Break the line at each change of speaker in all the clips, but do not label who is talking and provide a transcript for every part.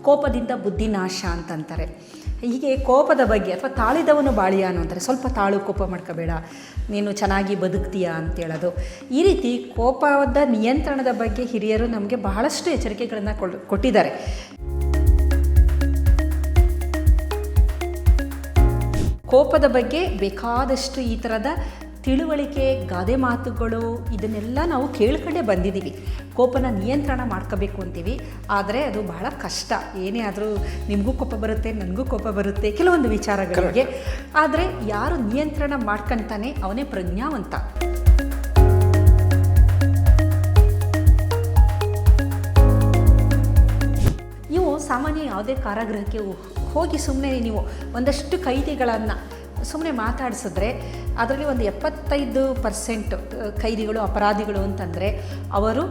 ಕೋಪದಿಂದ ಬುದ್ಧಿ ನಾಶ ಅಂತಂತಾರೆ. ಹೀಗೆ ಕೋಪದ ಬಗ್ಗೆ ಅಥವಾ ತಾಳಿದವನು ಬಾಳಿಯಾನು ಅಂತಾರೆ. ಸ್ವಲ್ಪ ತಾಳು, ಕೋಪ ಮಾಡ್ಕೋಬೇಡ, ನೀನು ಚೆನ್ನಾಗಿ ಬದುಕ್ತೀಯಾ ಅಂತೇಳೋದು. ಈ ರೀತಿ ಕೋಪದ ನಿಯಂತ್ರಣದ ಬಗ್ಗೆ ಹಿರಿಯರು ನಮಗೆ ಬಹಳಷ್ಟು ಎಚ್ಚರಿಕೆಗಳನ್ನು ಕೊಟ್ಟಿದ್ದಾರೆ. ಕೋಪದ ಬಗ್ಗೆ ಬೇಕಾದಷ್ಟು ಈ ಥರದ ತಿಳುವಳಿಕೆ, ಗಾದೆ ಮಾತುಗಳು ಇದನ್ನೆಲ್ಲ ನಾವು ಕೇಳ್ಕೊಂಡೇ ಬಂದಿದ್ದೀವಿ. ಕೋಪನ ನಿಯಂತ್ರಣ ಮಾಡ್ಕೋಬೇಕು ಅಂತೀವಿ, ಆದರೆ ಅದು ಬಹಳ ಕಷ್ಟ. ಏನೇ ಆದರೂ ನಿಮಗೂ ಕೋಪ ಬರುತ್ತೆ, ನನಗೂ ಕೋಪ ಬರುತ್ತೆ ಕೆಲವೊಂದು ವಿಚಾರಗಳಿಗೆ. ಆದರೆ ಯಾರು ನಿಯಂತ್ರಣ ಮಾಡ್ಕೊತಾನೆ ಅವನೇ ಪ್ರಜ್ಞಾವಂತ. ನೀವು ಸಾಮಾನ್ಯ ಯಾವುದೇ ಕಾರಾಗೃಹಕ್ಕೆ ಹೋಗಿ ಸುಮ್ಮನೆ ನೀವು ಒಂದಷ್ಟು ಕೈದಿಗಳನ್ನು ಸುಮ್ಮನೆ ಮಾತಾಡಿಸಿದ್ರೆ ಅದರಲ್ಲಿ ಒಂದು 75% ಕೈದಿಗಳು ಅಪರಾಧಿಗಳು ಅಂತಂದರೆ ಅವರು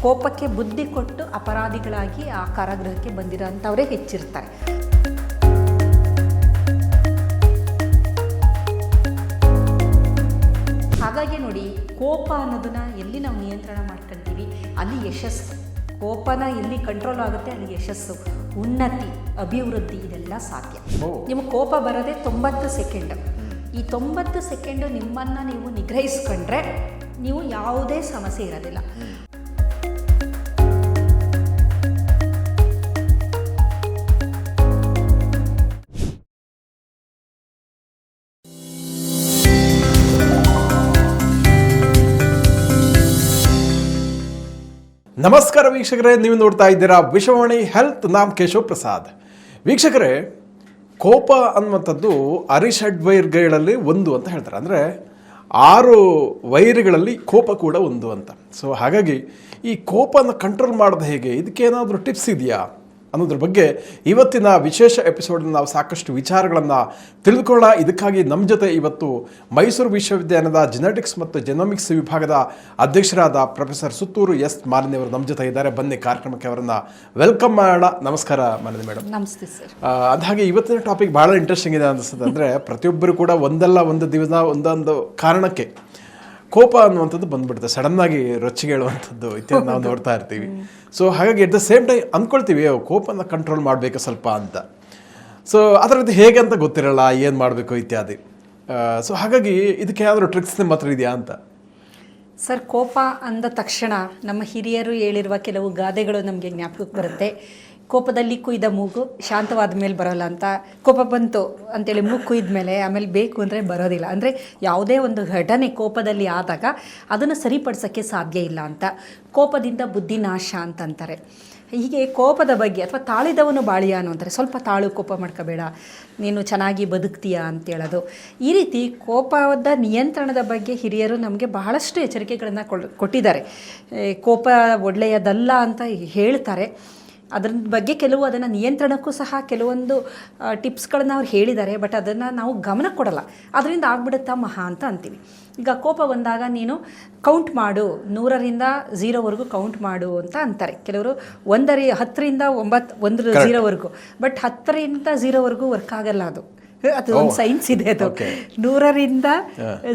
ಕೋಪಕ್ಕೆ ಬುದ್ಧಿ ಕೊಟ್ಟು ಅಪರಾಧಿಗಳಾಗಿ ಆ ಕಾರಾಗೃಹಕ್ಕೆ ಬಂದಿರೋಂಥವರೇ ಹೆಚ್ಚಿರ್ತಾರೆ. ಹಾಗಾಗಿ ನೋಡಿ, ಕೋಪ ಅನ್ನೋದನ್ನ ಎಲ್ಲಿ ನಾವು ನಿಯಂತ್ರಣ ಮಾಡ್ಕೊಳ್ತೀವಿ ಅಲ್ಲಿ ಯಶಸ್ಸು. ಕೋಪನ ಎಲ್ಲಿ ಕಂಟ್ರೋಲ್ ಆಗುತ್ತೆ ಅಲ್ಲಿ ಯಶಸ್ಸು, ಉನ್ನತಿ, ಅಭಿವೃದ್ಧಿ ಇದೆಲ್ಲ ಸಾಧ್ಯ. ನಿಮಗೆ ಕೋಪ ಬರೋದೇ 90 ಸೆಕೆಂಡ್. ಈ 90 ಸೆಕೆಂಡು ನಿಮ್ಮನ್ನು ನೀವು ನಿಗ್ರಹಿಸ್ಕೊಂಡ್ರೆ ನೀವು ಯಾವುದೇ ಸಮಸ್ಯೆ ಇರೋದಿಲ್ಲ.
ನಮಸ್ಕಾರ ವೀಕ್ಷಕರೇ, ನೀವು ನೋಡ್ತಾ ಇದ್ದೀರಾ ವಿಶ್ವವಾಣಿ ಹೆಲ್ತ್. ನಾಮ್ ಕೇಶವ್ ಪ್ರಸಾದ್. ವೀಕ್ಷಕರೇ, ಕೋಪ ಅನ್ನುವಂಥದ್ದು ಅರಿಷಡ್ವೈರ್ಗಳಲ್ಲಿ ಒಂದು ಅಂತ ಹೇಳ್ತಾರೆ. ಅಂದರೆ 6 ವೈರ್ಗಳಲ್ಲಿ ಕೋಪ ಕೂಡ ಒಂದು ಅಂತ. ಸೊ ಹಾಗಾಗಿ ಈ ಕೋಪನ ಕಂಟ್ರೋಲ್ ಮಾಡೋದು ಹೇಗೆ, ಇದಕ್ಕೇನಾದರೂ ಟಿಪ್ಸ್ ಇದೆಯಾ ಅನ್ನೋದ್ರ ಬಗ್ಗೆ ಇವತ್ತಿನ ವಿಶೇಷ ಎಪಿಸೋಡ್ನ ನಾವು ಸಾಕಷ್ಟು ವಿಚಾರಗಳನ್ನು ತಿಳಿದುಕೊಳ್ಳೋಣ. ಇದಕ್ಕಾಗಿ ನಮ್ಮ ಜೊತೆ ಇವತ್ತು ಮೈಸೂರು ವಿಶ್ವವಿದ್ಯಾಲಯದ ಜೆನೆಟಿಕ್ಸ್ ಮತ್ತು ಜೆನೋಮಿಕ್ಸ್ ವಿಭಾಗದ ಅಧ್ಯಕ್ಷರಾದ ಪ್ರೊಫೆಸರ್ ಸುತ್ತೂರು ಎಸ್ ಮಾಲಿನಿ ಅವರು ನಮ್ಮ ಜೊತೆ ಇದ್ದಾರೆ. ಬನ್ನಿ ಕಾರ್ಯಕ್ರಮಕ್ಕೆ ಅವರನ್ನು ವೆಲ್ಕಮ್ ಮಾಡೋಣ. ನಮಸ್ಕಾರ ಮಾಲಿನಿ ಮೇಡಮ್.
ನಮಸ್ತೆ ಸರ್.
ಅದಾಗೆ ಇವತ್ತಿನ ಟಾಪಿಕ್ ಭಾಳ ಇಂಟ್ರೆಸ್ಟಿಂಗ್ ಇದೆ ಅನಿಸ್ತದೆ. ಅಂದರೆ ಪ್ರತಿಯೊಬ್ಬರು ಕೂಡ ಒಂದಲ್ಲ ಒಂದು ದಿವಸ ಒಂದೊಂದು ಕಾರಣಕ್ಕೆ ಕೋಪ ಅನ್ನುವಂಥದ್ದು ಬಂದ್ಬಿಡುತ್ತೆ, ಸಡನ್ನಾಗಿ ರೊಚ್ಚಿಗೆ ಹೇಳುವಂಥದ್ದು ಇತ್ಯಾದಿ ನಾವು ನೋಡ್ತಾ ಇರ್ತೀವಿ. ಸೊ ಹಾಗಾಗಿ ಎಟ್ ದ ಸೇಮ್ ಟೈಮ್ ಅಂದ್ಕೊಳ್ತೀವಿ ಕೋಪನ ಕಂಟ್ರೋಲ್ ಮಾಡಬೇಕು ಸ್ವಲ್ಪ ಅಂತ. ಸೊ ಅದರದ್ದು ಹೇಗೆ ಅಂತ ಗೊತ್ತಿರಲ್ಲ, ಏನು ಮಾಡಬೇಕು ಇತ್ಯಾದಿ. ಸೊ ಹಾಗಾಗಿ ಇದಕ್ಕೆ ಏನಾದರೂ ಟ್ರಿಕ್ಸ್ ನಿಮ್ಮ ಹತ್ರ ಇದೆಯಾ ಅಂತ?
ಸರ್, ಕೋಪ ಅಂದ ತಕ್ಷಣ ನಮ್ಮ ಹಿರಿಯರು ಹೇಳಿರುವ ಕೆಲವು ಗಾದೆಗಳು ನಮಗೆ ಜ್ಞಾಪಕಕ್ಕೆ ಬರುತ್ತೆ. ಕೋಪದಲ್ಲಿ ಕುಯ್ದ ಮೂಗು ಶಾಂತವಾದ ಮೇಲೆ ಬರೋಲ್ಲ ಅಂತ. ಕೋಪ ಬಂತು ಅಂತೇಳಿ ಮೂಗು ಕುಯ್ದ ಮೇಲೆ ಆಮೇಲೆ ಬೇಕು ಅಂದರೆ ಬರೋದಿಲ್ಲ. ಅಂದರೆ ಯಾವುದೇ ಒಂದು ಘಟನೆ ಕೋಪದಲ್ಲಿ ಆದಾಗ ಅದನ್ನು ಸರಿಪಡಿಸೋಕ್ಕೆ ಸಾಧ್ಯ ಇಲ್ಲ ಅಂತ. ಕೋಪದಿಂದ ಬುದ್ಧಿ ನಾಶ ಅಂತಂತಾರೆ. ಹೀಗೆ ಕೋಪದ ಬಗ್ಗೆ ಅಥವಾ ತಾಳಿದವನು ಬಾಳಿಯಾನು ಅಂತಾರೆ. ಸ್ವಲ್ಪ ತಾಳು, ಕೋಪ ಮಾಡ್ಕೋಬೇಡ, ನೀನು ಚೆನ್ನಾಗಿ ಬದುಕ್ತೀಯಾ ಅಂತೇಳೋದು. ಈ ರೀತಿ ಕೋಪದ ನಿಯಂತ್ರಣದ ಬಗ್ಗೆ ಹಿರಿಯರು ನಮಗೆ ಬಹಳಷ್ಟು ಎಚ್ಚರಿಕೆಗಳನ್ನು ಕೊಟ್ಟಿದ್ದಾರೆ. ಕೋಪ ಒಳ್ಳೆಯದಲ್ಲ ಅಂತ ಹೇಳ್ತಾರೆ. ಅದ್ರ ಬಗ್ಗೆ ಅದನ್ನು ನಿಯಂತ್ರಣಕ್ಕೂ ಸಹ ಕೆಲವೊಂದು ಟಿಪ್ಸ್ಗಳನ್ನ ಅವ್ರು ಹೇಳಿದ್ದಾರೆ. ಬಟ್ ಅದನ್ನು ನಾವು ಗಮನ ಕೊಡಲ್ಲ. ಅದರಿಂದ ಆಗ್ಬಿಡುತ್ತಾ ಮಹಾ ಅಂತ ಅಂತೀವಿ. ಈಗ ಕೋಪ ಬಂದಾಗ ನೀನು ಕೌಂಟ್ ಮಾಡು, 100ರಿಂದ 0ವರೆಗೂ ಕೌಂಟ್ ಮಾಡು ಅಂತ ಅಂತಾರೆ. ಕೆಲವರು 10ರಿಂದ 0ವರೆಗೂ. ಬಟ್ 10ರಿಂದ 0ವರೆಗೂ ವರ್ಕ್ ಆಗಲ್ಲ. ಅದು ಒಂದು ಸೈನ್ಸ್ ಇದೆ. ಅದು 100ರಿಂದ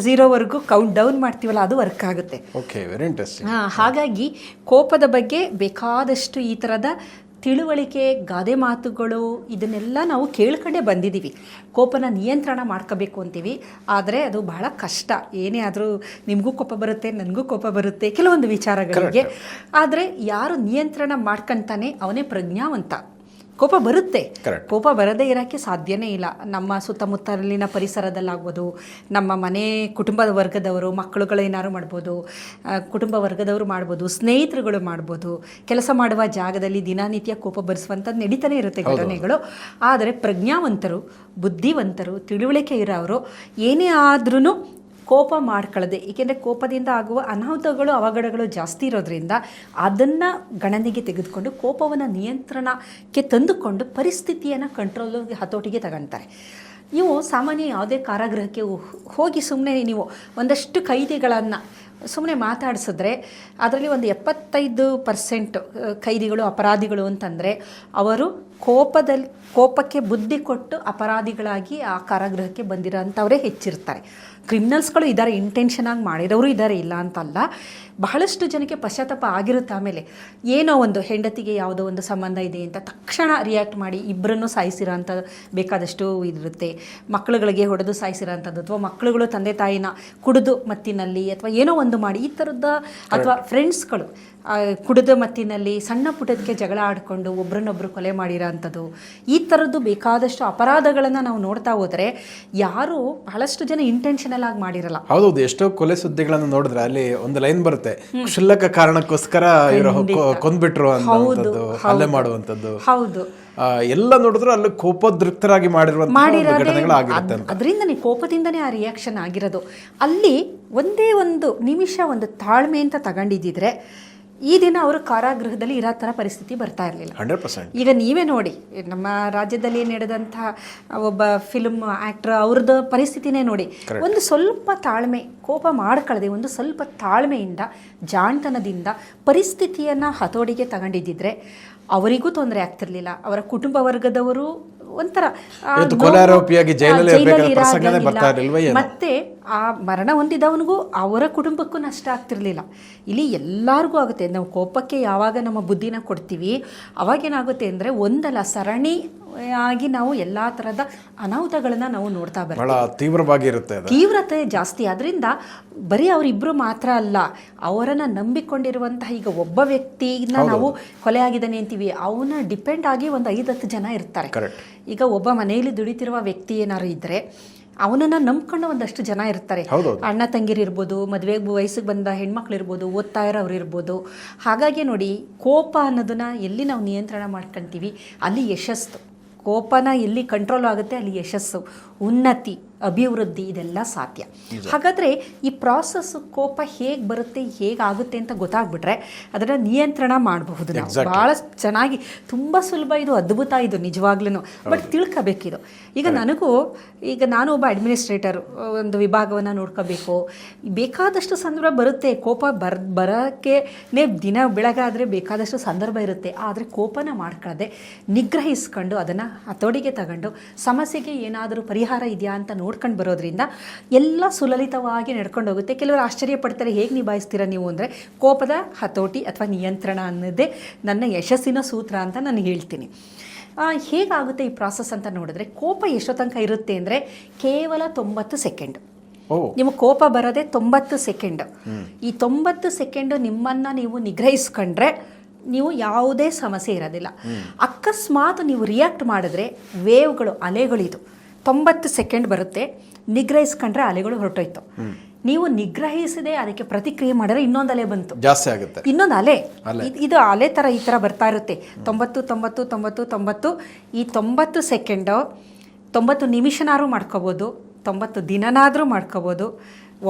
0ವರೆಗೂ ಕೌಂಟ್ ಡೌನ್ ಮಾಡ್ತೀವಲ್ಲ, ಅದು ವರ್ಕ್ ಆಗುತ್ತೆ. ಹಾಗಾಗಿ ಕೋಪದ ಬಗ್ಗೆ ಬೇಕಾದಷ್ಟು ಈ ಥರದ ತಿಳುವಳಿಕೆ, ಗಾದೆ ಮಾತುಗಳು ಇದನ್ನೆಲ್ಲ ನಾವು ಕೇಳ್ಕೊಂಡೇ ಬಂದಿದ್ದೀವಿ. ಕೋಪನ ನಿಯಂತ್ರಣ ಮಾಡ್ಕೋಬೇಕು ಅಂತೀವಿ, ಆದರೆ ಅದು ಬಹಳ ಕಷ್ಟ. ಏನೇ ಆದರೂ ನಿಮಗೂ ಕೋಪ ಬರುತ್ತೆ, ನನಗೂ ಕೋಪ ಬರುತ್ತೆ ಕೆಲವೊಂದು ವಿಚಾರಗಳಿಗೆ. ಆದರೆ ಯಾರು ನಿಯಂತ್ರಣ ಮಾಡ್ಕೊತಾನೆ ಅವನೇ ಪ್ರಜ್ಞಾವಂತ. ಕೋಪ ಬರುತ್ತೆ, ಕೋಪ ಬರದೇ ಇರೋಕ್ಕೆ ಸಾಧ್ಯನೇ ಇಲ್ಲ. ನಮ್ಮ ಸುತ್ತಮುತ್ತಲಿನ ಪರಿಸರದಲ್ಲಾಗ್ಬೋದು, ನಮ್ಮ ಮನೆ ಕುಟುಂಬದ ವರ್ಗದವರು, ಮಕ್ಕಳುಗಳೇನಾದ್ರು ಮಾಡ್ಬೋದು, ಕುಟುಂಬ ವರ್ಗದವರು ಮಾಡ್ಬೋದು, ಸ್ನೇಹಿತರುಗಳು ಮಾಡ್ಬೋದು, ಕೆಲಸ ಮಾಡುವ ಜಾಗದಲ್ಲಿ ದಿನನಿತ್ಯ ಕೋಪ ಬರಿಸುವಂಥದ್ದು ನಡೀತಾನೆ ಇರುತ್ತೆ ಘಟನೆಗಳು. ಆದರೆ ಪ್ರಜ್ಞಾವಂತರು, ಬುದ್ಧಿವಂತರು, ತಿಳುವಳಿಕೆ ಇರೋರು ಏನೇ ಆದ್ರೂ ಕೋಪ ಮಾಡ್ಕೊಳ್ಳದೆ, ಏಕೆಂದರೆ ಕೋಪದಿಂದ ಆಗುವ ಅನಾಹುತಗಳು, ಅವಘಡಗಳು ಜಾಸ್ತಿ ಇರೋದ್ರಿಂದ ಅದನ್ನು ಗಣನೆಗೆ ತೆಗೆದುಕೊಂಡು ಕೋಪವನ್ನು ನಿಯಂತ್ರಣಕ್ಕೆ ತಂದುಕೊಂಡು ಪರಿಸ್ಥಿತಿಯನ್ನು ಹತೋಟಿಗೆ ತಗೊಳ್ತಾರೆ. ನೀವು ಸಾಮಾನ್ಯ ಯಾವುದೇ ಕಾರಾಗೃಹಕ್ಕೆ ಹೋಗಿ ಸುಮ್ಮನೆ ನೀವು ಒಂದಷ್ಟು ಕೈದಿಗಳನ್ನು ಸುಮ್ಮನೆ ಮಾತಾಡಿಸಿದ್ರೆ ಅದರಲ್ಲಿ ಒಂದು 75% ಕೈದಿಗಳು ಅಪರಾಧಿಗಳು ಅಂತಂದರೆ ಅವರು ಕೋಪಕ್ಕೆ ಬುದ್ಧಿ ಕೊಟ್ಟು ಅಪರಾಧಿಗಳಾಗಿ ಆ ಕಾರಾಗೃಹಕ್ಕೆ ಬಂದಿರೋಂಥವರೇ ಹೆಚ್ಚಿರ್ತಾರೆ. ಕ್ರಿಮಿನಲ್ಸ್ಗಳು ಇದ್ದಾರೆ, ಇಂಟೆನ್ಷನ್ ಆಗಿ ಮಾಡಿರೋರು ಇದ್ದಾರೆ, ಇಲ್ಲ ಅಂತಲ್ಲ. ಬಹಳಷ್ಟು ಜನಕ್ಕೆ ಪಶ್ಚಾತ್ತಾಪ ಆಗಿರುತ್ತೆ. ಆಮೇಲೆ ಏನೋ ಒಂದು ಹೆಂಡತಿಗೆ ಯಾವುದೋ ಒಂದು ಸಂಬಂಧ ಇದೆ ಅಂತ ತಕ್ಷಣ ರಿಯಾಕ್ಟ್ ಮಾಡಿ ಇಬ್ಬರನ್ನು ಸಾಯಿಸಿರೋ ಅಂಥ ಬೇಕಾದಷ್ಟು ಇದಿರುತ್ತೆ. ಮಕ್ಕಳುಗಳಿಗೆ ಹೊಡೆದು ಸಾಯಿಸಿರೋ ಅಂಥದ್ದು, ಅಥವಾ ಮಕ್ಕಳುಗಳು ತಂದೆ ತಾಯಿನ ಕುಡಿದು ಮತ್ತಿನಲ್ಲಿ ಅಥವಾ ಏನೋ ಒಂದು ಮಾಡಿ ಈ ಥರದ, ಅಥವಾ ಫ್ರೆಂಡ್ಸ್ಗಳು ಕುಡಿದ ಮತ್ತಿನಲ್ಲಿ ಸಣ್ಣ ಪುಟ್ಟದಕ್ಕೆ ಜಗಳ ಆಡಿಕೊಂಡು ಒಬ್ರನ್ನೊಬ್ರು ಕೊಲೆ ಮಾಡಿರೋ ಅಂಥದ್ದು, ಈ ಥರದ್ದು ಬೇಕಾದಷ್ಟು ಅಪರಾಧಗಳನ್ನು ನಾವು ನೋಡ್ತಾ ಹೋದರೆ ಯಾರು ಬಹಳಷ್ಟು ಜನ ಇಂಟೆನ್ಷನಲ್ ಆಗಿ ಮಾಡಿರಲ್ಲ.
ಹೌದೌದು, ಎಷ್ಟೋ ಕೊಲೆ ಸುದ್ದಿಗಳನ್ನು ನೋಡಿದ್ರೆ ಅಲ್ಲಿ ಒಂದು ಲೈನ್ ಬರುತ್ತೆ, ಕ್ಷುಲ್ಲಕ ಕಾರಣಕ್ಕೋಸ್ಕರ ಇವರು ಕೊಂದ್ಬಿಟ್ರು ಅನ್ನುವಂಥದ್ದು, ಹಲ್ಲೆ ಮಾಡುವಂಥದ್ದು.
ಹೌದು,
ಎಲ್ಲ ನೋಡಿದ್ರು ಅಲ್ಲಿ ಕೋಪೋದ್ರಿಕ್ತರಾಗಿ ಮಾಡಿರುವಂತಹ ಘಟನೆಗಳಾಗಿರುತ್ತೆ.
ಅದರಿಂದನೇ ಕೋಪದಿಂದನೇ ಆ ರಿಯಾಕ್ಷನ್ ಆಗಿರೋದು. ಅಲ್ಲಿ ಒಂದೇ ಒಂದು ನಿಮಿಷ ಒಂದು ತಾಳ್ಮೆ ಅಂತ ತಗೊಂಡಿದ್ದಿದ್ರೆ ಈ ದಿನ ಅವರು ಕಾರಾಗೃಹದಲ್ಲಿ ಇರೋ ಥರ ಪರಿಸ್ಥಿತಿ ಬರ್ತಾ ಇರಲಿಲ್ಲ.
100%.
ಈಗ ನೀವೇ ನೋಡಿ, ನಮ್ಮ ರಾಜ್ಯದಲ್ಲಿ ನಡೆದಂತಹ ಒಬ್ಬ ಫಿಲ್ಮ್ ಆ್ಯಕ್ಟ್ರ್ ಅವ್ರದ್ದು ಪರಿಸ್ಥಿತಿನೇ ನೋಡಿ. ಒಂದು ಸ್ವಲ್ಪ ತಾಳ್ಮೆ, ಕೋಪ ಮಾಡ್ಕೊಳ್ಳದೆ ಒಂದು ಸ್ವಲ್ಪ ತಾಳ್ಮೆಯಿಂದ, ಜಾಣತನದಿಂದ ಪರಿಸ್ಥಿತಿಯನ್ನು ಹತೋಟಿಗೆ ತಗೊಂಡಿದ್ದಿದ್ರೆ ಅವರಿಗೂ ತೊಂದರೆ ಆಗ್ತಿರ್ಲಿಲ್ಲ. ಅವರ ಕುಟುಂಬ ವರ್ಗದವರು ಒಂಥರ ಮತ್ತೆ ಆ ಮರಣ ಹೊಂದಿದವನಿಗೂ ಅವರ ಕುಟುಂಬಕ್ಕೂ ನಷ್ಟ ಆಗ್ತಿರ್ಲಿಲ್ಲ. ಇಲ್ಲಿ ಎಲ್ಲರಿಗೂ ಆಗುತ್ತೆ. ನಾವು ಕೋಪಕ್ಕೆ ಯಾವಾಗ ನಮ್ಮ ಬುದ್ಧಿನ ಕೊಡ್ತೀವಿ ಅವಾಗೇನಾಗುತ್ತೆ ಅಂದರೆ ಒಂದಲ್ಲ ಸರಣಿ ಆಗಿ ನಾವು ಎಲ್ಲ ಥರದ ಅನಾಹುತಗಳನ್ನ ನಾವು ನೋಡ್ತಾ ಬರ್ತೀವಿ. ತೀವ್ರತೆ ಜಾಸ್ತಿ. ಅದರಿಂದ ಬರೀ ಅವರಿಬ್ಬರು ಮಾತ್ರ ಅಲ್ಲ, ಅವರನ್ನು ನಂಬಿಕೊಂಡಿರುವಂತಹ ಈಗ ಒಬ್ಬ ವ್ಯಕ್ತಿನ ನಾವು ಕೊಲೆ ಆಗಿದ್ದಾನೆ ಅಂತೀವಿ, ಅವನ ಡಿಪೆಂಡ್ ಆಗಿ ಒಂದು 5-10 ಜನ ಇರ್ತಾರೆ. ಈಗ ಒಬ್ಬ ಮನೆಯಲ್ಲಿ ದುಡಿತಿರುವ ವ್ಯಕ್ತಿ ಏನಾದ್ರು ಇದ್ದರೆ ಅವನನ್ನು ನಂಬ್ಕೊಂಡು ಒಂದಷ್ಟು ಜನ ಇರ್ತಾರೆ. ಅಣ್ಣ ತಂಗಿರಿರ್ಬೋದು, ಮದುವೆ ವಯಸ್ಸಿಗೆ ಬಂದ ಹೆಣ್ಮಕ್ಳು ಇರ್ಬೋದು, ಓದ್ತಾ ಇರೋರು ಇರ್ಬೋದು. ಹಾಗಾಗಿ ನೋಡಿ, ಕೋಪ ಅನ್ನೋದನ್ನ ಎಲ್ಲಿ ನಾವು ನಿಯಂತ್ರಣ ಮಾಡ್ಕೊತೀವಿ ಅಲ್ಲಿ ಯಶಸ್ಸು. ಕೋಪನ ಎಲ್ಲಿ ಕಂಟ್ರೋಲ್ ಆಗುತ್ತೆ ಅಲ್ಲಿ ಯಶಸ್ಸು, ಉನ್ನತಿ, ಅಭಿವೃದ್ಧಿ ಇದೆಲ್ಲ ಸಾಧ್ಯ. ಹಾಗಾದರೆ ಈ ಪ್ರಾಸೆಸ್ ಕೋಪ ಹೇಗೆ ಬರುತ್ತೆ, ಹೇಗಾಗುತ್ತೆ ಅಂತ ಗೊತ್ತಾಗ್ಬಿಟ್ರೆ ಅದನ್ನು ನಿಯಂತ್ರಣ ಮಾಡಬಹುದು ನಾವು. ಭಾಳ ಚೆನ್ನಾಗಿ, ತುಂಬ ಸುಲಭ ಇದು, ಅದ್ಭುತ ಇದು ನಿಜವಾಗ್ಲೂ. ಬಟ್ ತಿಳ್ಕೋಬೇಕಿದು. ಈಗ ನಾನು ಒಬ್ಬ ಅಡ್ಮಿನಿಸ್ಟ್ರೇಟರ್, ಒಂದು ವಿಭಾಗವನ್ನು ನೋಡ್ಕೋಬೇಕು. ಬೇಕಾದಷ್ಟು ಸಂದರ್ಭ ಬರುತ್ತೆ. ಕೋಪ ಬರೋಕ್ಕೆ ದಿನ ಬೆಳಗಾದರೆ ಬೇಕಾದಷ್ಟು ಸಂದರ್ಭ ಇರುತ್ತೆ. ಆದರೆ ಕೋಪನ ಮಾಡ್ಕೊಳ್ಳದೆ ನಿಗ್ರಹಿಸ್ಕೊಂಡು ಅದನ್ನು ಹತೋಟಿಗೆ ತಗೊಂಡು ಸಮಸ್ಯೆಗೆ ಏನಾದರೂ ಪರಿಹಾರ ಇದೆಯಾ ಅಂತ ನೋಡ್ಕೊಂಡು ಬರೋದ್ರಿಂದ ಎಲ್ಲ ಸುಲಲಿತವಾಗಿ ನಡ್ಕೊಂಡು ಹೋಗುತ್ತೆ. ಕೆಲವರು ಆಶ್ಚರ್ಯ ಪಡ್ತಾರೆ, ಹೇಗೆ ನಿಭಾಯಿಸ್ತೀರಾ ನೀವು ಅಂದರೆ, ಕೋಪದ ಹತೋಟಿ ಅಥವಾ ನಿಯಂತ್ರಣ ಅನ್ನೋದೇ ನನ್ನ ಯಶಸ್ಸಿನ ಸೂತ್ರ ಅಂತ ನಾನು ಹೇಳ್ತೀನಿ. ಹೇಗಾಗುತ್ತೆ ಈ ಪ್ರಾಸೆಸ್ ಅಂತ ನೋಡಿದ್ರೆ, ಕೋಪ ಎಷ್ಟೋ ತನಕ ಇರುತ್ತೆ ಅಂದರೆ ಕೇವಲ 90 ಸೆಕೆಂಡ್. ನಿಮ್ಮ ಕೋಪ ಬರೋದೇ 90 ಸೆಕೆಂಡ್. ಈ 90 ಸೆಕೆಂಡ್ ನಿಮ್ಮನ್ನು ನೀವು ನಿಗ್ರಹಿಸ್ಕೊಂಡ್ರೆ ನೀವು ಯಾವುದೇ ಸಮಸ್ಯೆ ಇರೋದಿಲ್ಲ. ಅಕಸ್ಮಾತ್ ನೀವು ರಿಯಾಕ್ಟ್ ಮಾಡಿದ್ರೆ ವೇವ್ಗಳು, ಅಲೆಗಳಿದು 90 ಸೆಕೆಂಡ್ ಬರುತ್ತೆ. ನಿಗ್ರಹಿಸ್ಕೊಂಡ್ರೆ ಅಲೆಗಳು ಹೊರಟೋಯ್ತು. ನೀವು ನಿಗ್ರಹಿಸದೆ ಅದಕ್ಕೆ ಪ್ರತಿಕ್ರಿಯೆ ಮಾಡಿದ್ರೆ ಇನ್ನೊಂದು ಅಲೆ ಬಂತು, ಜಾಸ್ತಿ ಆಗುತ್ತೆ. ಇನ್ನೊಂದು ಅಲೆ, ಇದು ಅಲೆ ಥರ ಈ ಥರ ಬರ್ತಾ ಇರುತ್ತೆ. 90 90 90 90. ಈ 90 ಸೆಕೆಂಡು 90 ನಿಮಿಷನಾದ್ರೂ ಮಾಡ್ಕೋಬೋದು, 90 ದಿನನಾದರೂ ಮಾಡ್ಕೋಬೋದು,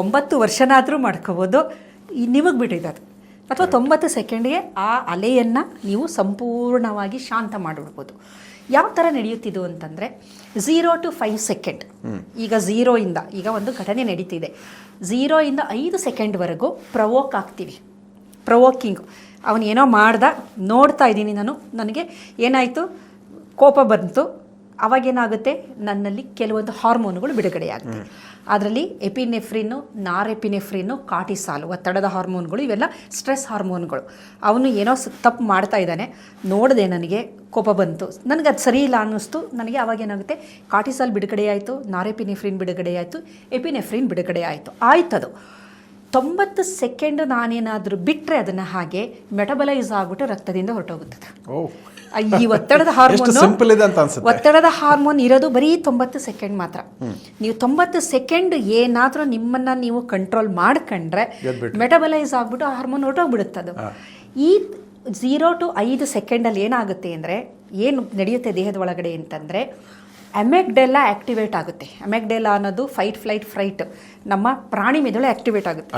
9 ವರ್ಷನಾದರೂ ಮಾಡ್ಕೋಬೋದು. ನಿಮಗೆ ಬಿಟ್ಟಿದೆ ಅದು. ಅಥವಾ 90 ಸೆಕೆಂಡ್ಗೆ ಆ ಅಲೆಯನ್ನು ನೀವು ಸಂಪೂರ್ಣವಾಗಿ ಶಾಂತ ಮಾಡಿಬಿಡ್ಬೋದು. ಯಾವ ಥರ ನಡೆಯುತ್ತಿದ್ದು ಅಂತಂದರೆ 0 to 5 ಸೆಕೆಂಡ್. ಈಗ 0 ಇಂದ, ಈಗ ಒಂದು ಘಟನೆ ನಡೀತಿದೆ, 0 ಇಂದ 5 ಸೆಕೆಂಡ್ವರೆಗೂ ಪ್ರವೋಕ್ ಆಗ್ತೀವಿ. ಪ್ರವೋಕಿಂಗ್, ಅವನೇನೋ ಮಾಡ್ದ, ನೋಡ್ತಾ ಇದ್ದೀನಿ ನಾನು, ನನಗೆ ಏನಾಯಿತು, ಕೋಪ ಬಂತು. ಅವಾಗೇನಾಗುತ್ತೆ, ನನ್ನಲ್ಲಿ ಕೆಲವೊಂದು ಹಾರ್ಮೋನುಗಳು ಬಿಡುಗಡೆಯಾಗುತ್ತೆ. ಅದರಲ್ಲಿ ಎಪಿನೆಫ್ರಿನ್ನು, ನಾರೆಪಿನೆಫ್ರಿನ್ನು, ಕಾರ್ಟಿಸಾಲ್, ಒತ್ತಡದ ಹಾರ್ಮೋನ್ಗಳು, ಇವೆಲ್ಲ ಸ್ಟ್ರೆಸ್ ಹಾರ್ಮೋನ್ಗಳು. ಅವನು ಏನೋ ತಪ್ಪು ಮಾಡ್ತಾ ಇದ್ದಾನೆ, ನೋಡಿದೆ, ನನಗೆ ಕೋಪ ಬಂತು, ನನಗೆ ಅದು ಸರಿ ಇಲ್ಲ ಅನ್ನಿಸ್ತು. ನನಗೆ ಅವಾಗೇನಾಗುತ್ತೆ, ಕಾರ್ಟಿಸಾಲ್ ಬಿಡುಗಡೆ ಆಯಿತು, ನಾರೆಪಿನೆಫ್ರಿನ್ ಬಿಡುಗಡೆ ಆಯಿತು, ಎಪಿನೆಫ್ರಿನ್ ಬಿಡುಗಡೆ ಆಯಿತು. ಆಯ್ತದು 90 ಸೆಕೆಂಡ್ ನಾನೇನಾದರೂ ಬಿಟ್ಟರೆ ಅದನ್ನು ಹಾಗೆ ಮೆಟಬಲೈಸ್ ಆಗಿಬಿಟ್ಟು ರಕ್ತದಿಂದ ಹೊರಟೋಗುತ್ತದೆ. ಈ ಒತ್ತಡದ ಹಾರ್ಮೋನ್ ಇರೋದು ಬರೀ 90 ಸೆಕೆಂಡ್ ಮಾತ್ರ. ನೀವು 90 ಸೆಕೆಂಡ್ ಏನಾದರೂ ನಿಮ್ಮನ್ನು ನೀವು ಕಂಟ್ರೋಲ್ ಮಾಡ್ಕೊಂಡ್ರೆ ಮೆಟಬಲೈಸ್ ಆಗಿಬಿಟ್ಟು ಆ ಹಾರ್ಮೋನ್ ಹೊರಟೋಗ್ಬಿಡುತ್ತದು. ಈ 0 to 5 ಸೆಕೆಂಡಲ್ಲಿ ಏನಾಗುತ್ತೆ ಅಂದರೆ, ಏನು ನಡೆಯುತ್ತೆ ದೇಹದ ಒಳಗಡೆ ಅಂತಂದರೆ, ಅಮೆಗ್ಡೆಲ್ಲಾ ಆಕ್ಟಿವೇಟ್ ಆಗುತ್ತೆ. ಅಮೆಗ್ಡೆಲ್ಲಾ ಅನ್ನೋದು ಫೈಟ್ ಫ್ಲೈಟ್ ಫ್ರೈಟ್, ನಮ್ಮ ಪ್ರಾಣಿ ಮೆದುಳು ಆಕ್ಟಿವೇಟ್ ಆಗುತ್ತೆ.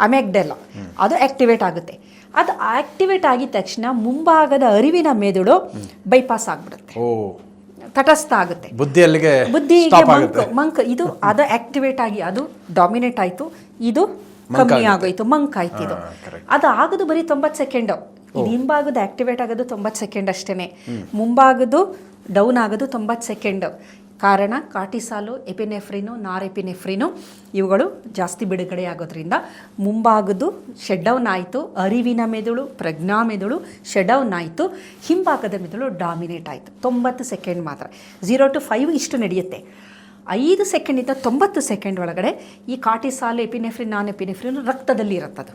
ಅಮೆಗ್ಡೆಲ್ಲಾ ಅದು ಆಕ್ಟಿವೇಟ್ ಆಗುತ್ತೆ. ಅದು ಆಕ್ಟಿವೇಟ್ ಆಗಿದ ತಕ್ಷಣ ಮುಂಭಾಗದ ಅರಿವಿನ ಮೆದುಳು ಬೈಪಾಸ್ ಆಗಿಬಿಡುತ್ತೆ, ತಟಸ್ಥ ಆಗುತ್ತೆ. ಬುದ್ಧಿಗೆ ಮಂಕ್ ಇದು ಅದು ಆಕ್ಟಿವೇಟ್ ಆಗಿ ಅದು ಡಾಮಿನೇಟ್ ಆಯಿತು, ಇದು ಕಮ್ಮಿ ಆಗೋಯ್ತು, ಮಂಕ್ ಆಯ್ತು. ಇದು ಅದು ಆಗೋದು ಬರೀ 90 ಸೆಕೆಂಡು. ಇದು ಹಿಂಭಾಗದ ಆಕ್ಟಿವೇಟ್ ಆಗೋದು 90 ಸೆಕೆಂಡ್ ಅಷ್ಟೇ. ಮುಂಭಾಗದು ಡೌನ್ ಆಗೋದು 90 ಸೆಕೆಂಡ್. ಕಾರಣ ಕಾರ್ಟಿಸಾಲು, ಎಪಿನೆಫ್ರಿನು, ನಾರೆಪಿನೆಫ್ರಿನು ಇವುಗಳು ಜಾಸ್ತಿ ಬಿಡುಗಡೆ ಆಗೋದ್ರಿಂದ ಮುಂಭಾಗದ್ದು ಶಟ್ ಡೌನ್ ಆಯಿತು, ಅರಿವಿನ ಮೆದುಳು, ಪ್ರಜ್ಞಾ ಮೆದುಳು ಶಟ್ ಡೌನ್ ಆಯಿತು, ಹಿಂಭಾಗದ ಮೆದುಳು ಡಾಮಿನೇಟ್ ಆಯಿತು. 90 ಸೆಕೆಂಡ್ ಮಾತ್ರ. 0 to 5 ಇಷ್ಟು ನಡೆಯುತ್ತೆ. 5 ಸೆಕೆಂಡಿಂದ 90 ಸೆಕೆಂಡ್ ಒಳಗಡೆ ಈ ಕಾರ್ಟಿಸಾಲ್, ಎಪಿನೆಫ್ರಿನ್, ನಾನ್ ಎಪಿನೆಫ್ರಿನ್ ರಕ್ತದಲ್ಲಿ ಇರುತ್ತದು.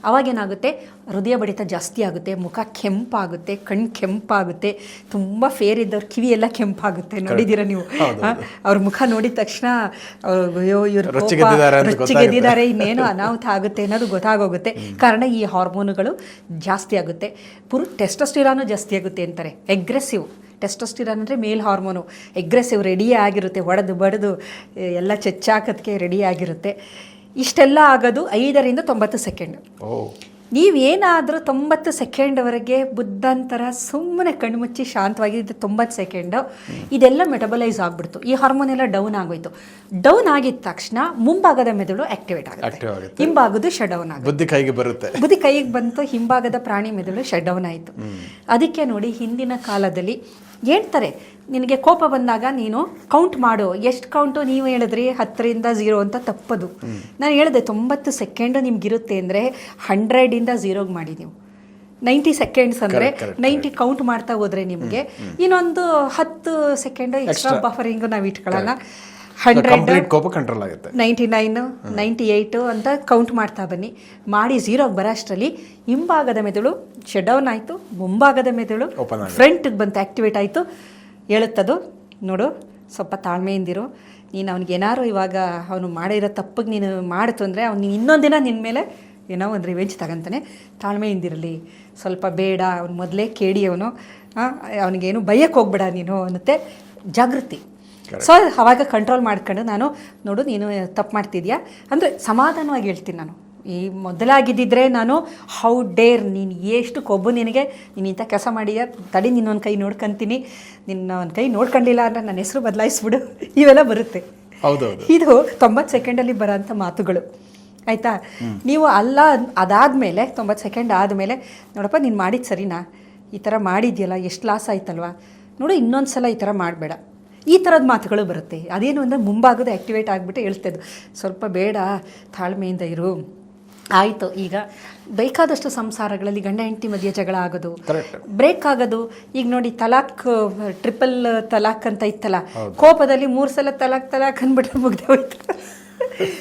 ಅವಾಗೇನಾಗುತ್ತೆ, ಹೃದಯ ಬಡಿತ ಜಾಸ್ತಿ ಆಗುತ್ತೆ, ಮುಖ ಕೆಂಪಾಗುತ್ತೆ, ಕಣ್ಣು ಕೆಂಪಾಗುತ್ತೆ, ತುಂಬ ಫೇರ್ ಇದ್ದವ್ರ ಕಿವಿ ಎಲ್ಲ ಕೆಂಪಾಗುತ್ತೆ. ನೋಡಿದ್ದೀರಾ ನೀವು? ಅವ್ರ ಮುಖ ನೋಡಿದ ತಕ್ಷಣ ಇವರು ರೊಚ್ಚಿಗೆದ್ದಿದ್ದಾರೆ, ಇನ್ನೇನು ಅನಾಹುತ ಆಗುತ್ತೆ ಅನ್ನೋದು ಗೊತ್ತಾಗೋಗುತ್ತೆ. ಕಾರಣ ಈ ಹಾರ್ಮೋನುಗಳು ಜಾಸ್ತಿ ಆಗುತ್ತೆ. ಟೆಸ್ಟೋಸ್ಟಿರಾನು ಜಾಸ್ತಿ ಆಗುತ್ತೆ ಅಂತಾರೆ. ಎಗ್ರೆಸಿವ್ ಟೆಸ್ಟೋಸ್ಟಿರಾನ್ ಅಂದರೆ ಮೇಲ್ ಹಾರ್ಮೋನು. ಎಗ್ರೆಸಿವ್ ರೆಡಿ ಆಗಿರುತ್ತೆ, ಹೊಡೆದು ಬಡಿದು ಎಲ್ಲ ಚೆಚ್ಚಾಕೋದಕ್ಕೆ ರೆಡಿ ಆಗಿರುತ್ತೆ. ಇಷ್ಟೆಲ್ಲ ಆಗೋದು 5ರಿಂದ 90 ಸೆಕೆಂಡ್. ನೀವೇನಾದರೂ 90 ಸೆಕೆಂಡ್ವರೆಗೆ ಬುದ್ಧಂತರ ಸುಮ್ಮನೆ ಕಣ್ಮುಚ್ಚಿ ಶಾಂತವಾಗಿದ್ದು 90 ಸೆಕೆಂಡು ಇದೆಲ್ಲ ಮೆಟಬಲೈಸ್ ಆಗಿಬಿಡ್ತು, ಈ ಹಾರ್ಮೋನ್ ಎಲ್ಲ ಡೌನ್ ಆಗೋಯ್ತು. ಡೌನ್ ಆಗಿದ ತಕ್ಷಣ ಮುಂಭಾಗದ ಮೆದುಳು ಆಕ್ಟಿವೇಟ್ ಆಗುತ್ತೆ, ಹಿಂಭಾಗದ್ದು ಶಟ್ ಡೌನ್ ಆಗುತ್ತೆ. ಬುದ್ಧಿ ಕೈಗೆ ಬಂತು, ಹಿಂಭಾಗದ ಪ್ರಾಣಿ ಮೆದುಳು ಶಟ್ ಡೌನ್ ಆಯಿತು. ಅದಕ್ಕೆ ನೋಡಿ ಹಿಂದಿನ ಕಾಲದಲ್ಲಿ ಹೇಳ್ತಾರೆ, ನಿನಗೆ ಕೋಪ ಬಂದಾಗ ನೀನು ಕೌಂಟ್ ಮಾಡು. ಎಷ್ಟು ಕೌಂಟು? ನೀವು ಹೇಳಿದ್ರಿ 10ರಿಂದ 0 ಅಂತ ತಪ್ಪದು. ನಾನು ಹೇಳಿದೆ 90 ಸೆಕೆಂಡು ನಿಮ್ಗಿರುತ್ತೆ ಅಂದರೆ 100ರಿಂದ 0ಗೆ ಮಾಡಿ. ನೀವು 90 ಸೆಕೆಂಡ್ಸ್ ಅಂದರೆ 90 ಕೌಂಟ್ ಮಾಡ್ತಾ ಹೋದರೆ ನಿಮಗೆ ಇನ್ನೊಂದು 10 ಸೆಕೆಂಡು ಎಕ್ಸ್ಟ್ರಾ ಬಫರಿಂಗು ನಾವು ಇಟ್ಕೊಳ್ಳೋಣ. 100
ಕೋಪ ಕಂಟ್ರೋಲ್ ಆಗುತ್ತೆ.
99, 98 ಅಂತ ಕೌಂಟ್ ಮಾಡ್ತಾ ಬನ್ನಿ. ಮಾಡಿ 0ಗೆ ಬರೋಷ್ಟರಲ್ಲಿ ಹಿಂಭಾಗದ ಮೆದುಳು ಶಟ್ ಡೌನ್ ಆಯಿತು, ಮುಂಭಾಗದ ಮೆದುಳು ಫ್ರಂಟ್ಗೆ ಬಂತು, ಆ್ಯಕ್ಟಿವೇಟ್ ಆಯಿತು. ಹೇಳುತ್ತದು, ನೋಡು ಸ್ವಲ್ಪ ತಾಳ್ಮೆಯಿಂದಿರು, ನೀನು ಅವ್ನಿಗೇನಾರು ಇವಾಗ ಅವನು ಮಾಡಿರೋ ತಪ್ಪಿಗೆ ನೀನು ಮಾಡಿತು ಅಂದರೆ ಅವ್ನು ಇನ್ನೊಂದು ದಿನ ನಿನ್ನ ಮೇಲೆ ಏನೋ ಒಂದು ರಿವೆಂಜ್ ತಗೊಂತಾನೆ. ತಾಳ್ಮೆಯಿಂದಿರಲಿ, ಸ್ವಲ್ಪ ಬೇಡ, ಅವ್ನು ಮೊದಲೇ ಕೇಳಿ ಅವನು, ಅವನಿಗೇನು ಭಯಕ್ಕೆ ಹೋಗ್ಬೇಡ ನೀನು ಅನ್ನತ್ತೆ ಜಾಗೃತಿ. ಸೊ ಅವಾಗ ಕಂಟ್ರೋಲ್ ಮಾಡ್ಕೊಂಡು ನಾನು ನೋಡು ನೀನು ತಪ್ಪು ಮಾಡ್ತಿದ್ಯಾ ಅಂದರೆ ಸಮಾಧಾನವಾಗಿ ಹೇಳ್ತೀನಿ. ನಾನು ಈ ಮೊದಲಾಗಿದ್ದಿದ್ರೆ ನಾನು ಹೌ ಡೇರ್, ನೀನು ಎಷ್ಟು ಕೊಬ್ಬು ನಿನಗೆ, ನೀನು ಇಂಥ ಕೆಲಸ ಮಾಡಿದ್ಯಾ, ತಡಿ ನಿನ್ನೊಂದು ಕೈ ನೋಡ್ಕೊತೀನಿ, ನಿನ್ನ ಒಂದು ಕೈ ನೋಡ್ಕೊಂಡಿಲ್ಲ ಅಂದರೆ ನನ್ನ ಹೆಸರು ಬದಲಾಯಿಸ್ಬಿಡು, ಇವೆಲ್ಲ ಬರುತ್ತೆ. ಇದು 90 ಸೆಕೆಂಡಲ್ಲಿ ಬರೋಂಥ ಮಾತುಗಳು. ಆಯಿತಾ? ನೀವು ಅಲ್ಲ ಅದಾದಮೇಲೆ 90 ಸೆಕೆಂಡ್ ಆದಮೇಲೆ ನೋಡಪ್ಪ ನೀನು ಮಾಡಿದ್ದು ಸರಿನಾ, ಈ ಥರ ಮಾಡಿದ್ಯಲ್ಲ, ಎಷ್ಟು ಲಾಸ್ ಆಯ್ತಲ್ವ, ನೋಡು ಇನ್ನೊಂದು ಸಲ ಈ ಥರ ಮಾಡಬೇಡ, ಈ ಥರದ ಮಾತುಗಳು ಬರುತ್ತೆ. ಅದೇನು ಅಂದರೆ ಮುಂಭಾಗದ ಆ್ಯಕ್ಟಿವೇಟ್ ಆಗಿಬಿಟ್ಟು ಹೇಳ್ತಿದ್ದು, ಸ್ವಲ್ಪ ಬೇಡ, ತಾಳ್ಮೆಯಿಂದ ಇರು. ಆಯಿತು. ಈಗ ಬೇಕಾದಷ್ಟು ಸಂಸಾರಗಳಲ್ಲಿ ಗಂಡ ಹೆಂಡತಿ ಮಧ್ಯೆ ಜಗಳ ಆಗೋದು, ಬ್ರೇಕ್ ಆಗೋದು. ಈಗ ನೋಡಿ ತಲಾಕ್, ಟ್ರಿಪಲ್ ತಲಾಕ್ ಅಂತ ಇತ್ತಲ್ಲ, ಕೋಪದಲ್ಲಿ 3 ಸಲ ತಲಾಕ್ ಅಂದ್ಬಿಟ್ರೆ ಮುಗ್ದೆ ಹೋಯ್ತು